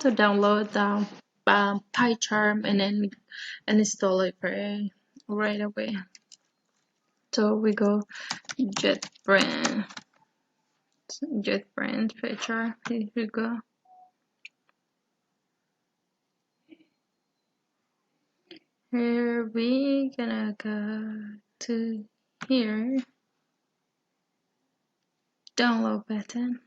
to download the pycharm and then install it right away. So we go JetBrains pycharm. Here we go. Here we gonna go to here, download button.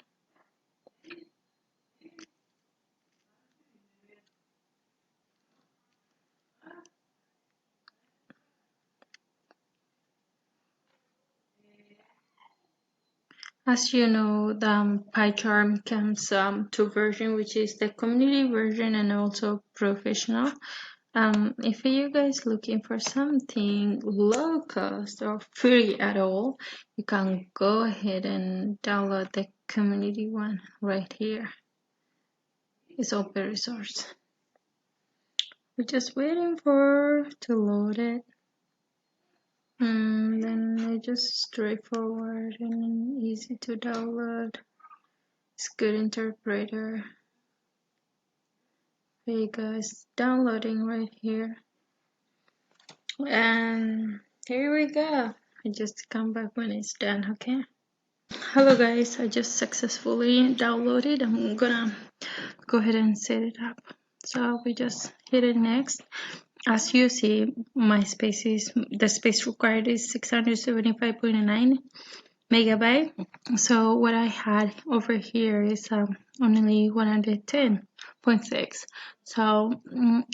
As you know, the pycharm comes two versions, which is the community version and also professional. If you guys looking for something low cost or free at all, you can go ahead and download the community one right here. It's open resource. We're just waiting for to load it. And then it's just straightforward and easy to download. It's good interpreter. Hey guys, downloading right here. And here we go. I just come back when it's done, okay? Hello guys, I just successfully downloaded. I'm gonna go ahead and set it up. So we just hit it next. As you see, my space is, the space required is 675.9 megabyte. So what I had over here is only 110.6. So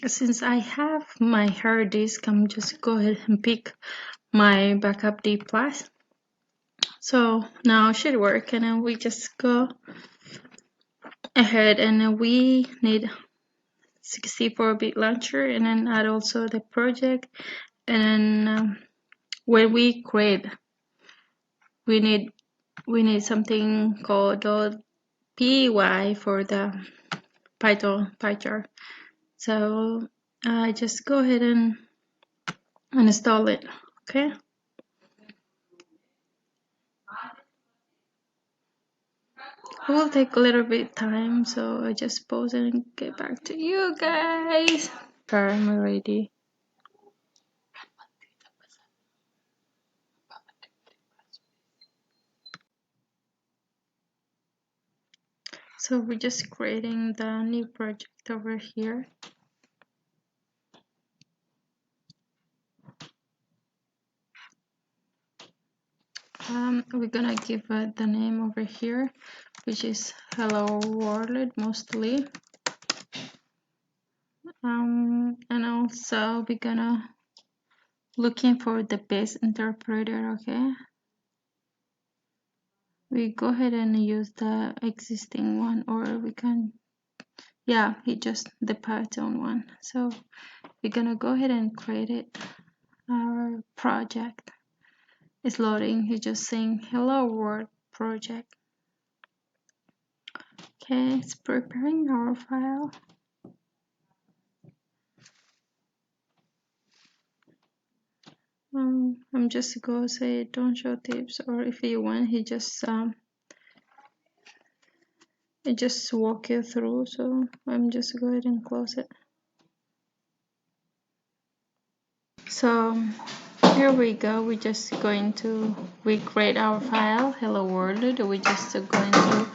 since I have my hard disk, I'm just go ahead and pick my backup D plus. So now it should work, and then we just go ahead and we need 64-bit launcher, and then add also the project, and then when we create, we need something called .py for the Python pycharm. So I just go ahead and install it, okay? It will take a little bit time, so I just pause it and get back to you guys. I'm ready. So we're just creating the new project over here. We're gonna give it the name over here, which is Hello World mostly. And also we're gonna looking for the best interpreter, okay? We go ahead and use the existing one, or we can, yeah, it's just the Python one. So we're gonna go ahead and create it, our project. It's loading. He's just saying hello world project. Okay, it's preparing our file. I'm just go say don't show tips, or if you want, he just walk you through. So I'm just go ahead and close it. So here we go. We're just going to create our file hello world. We just going to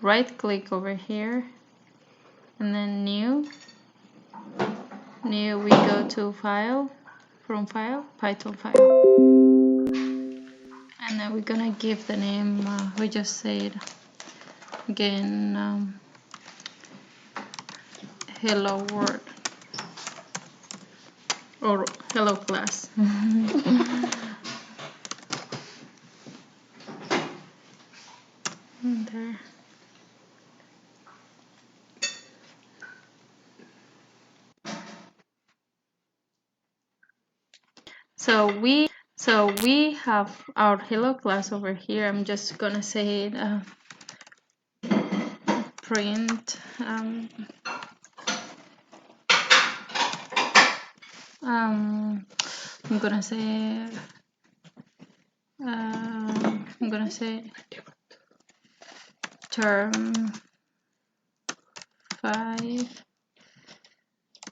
right click over here and then new, we go to file, from file, Python file, and then we're gonna give the name we just said again, hello world or hello class. There. So we have our hello class over here. I'm just gonna say print I'm gonna say term 5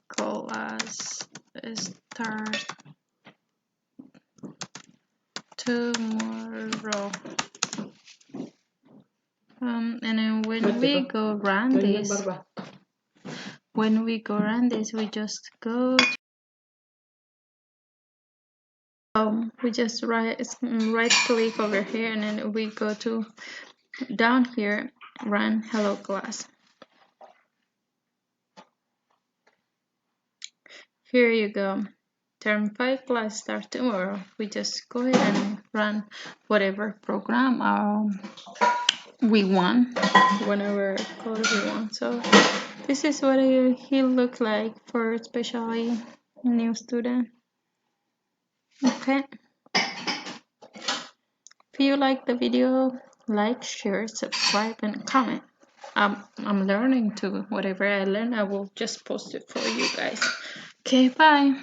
class start tomorrow. And then when we go run this, we just go to, we just right click over here, and then we go to down here, run hello class. Here you go. Term 5 class start tomorrow. We just go ahead and run whatever program we want, whenever code we want. So this is what he looked like for especially new student. Okay. If you like the video, like, share, subscribe, and comment. I'm learning too. Whatever I learn, I will just post it for you guys. Okay, bye.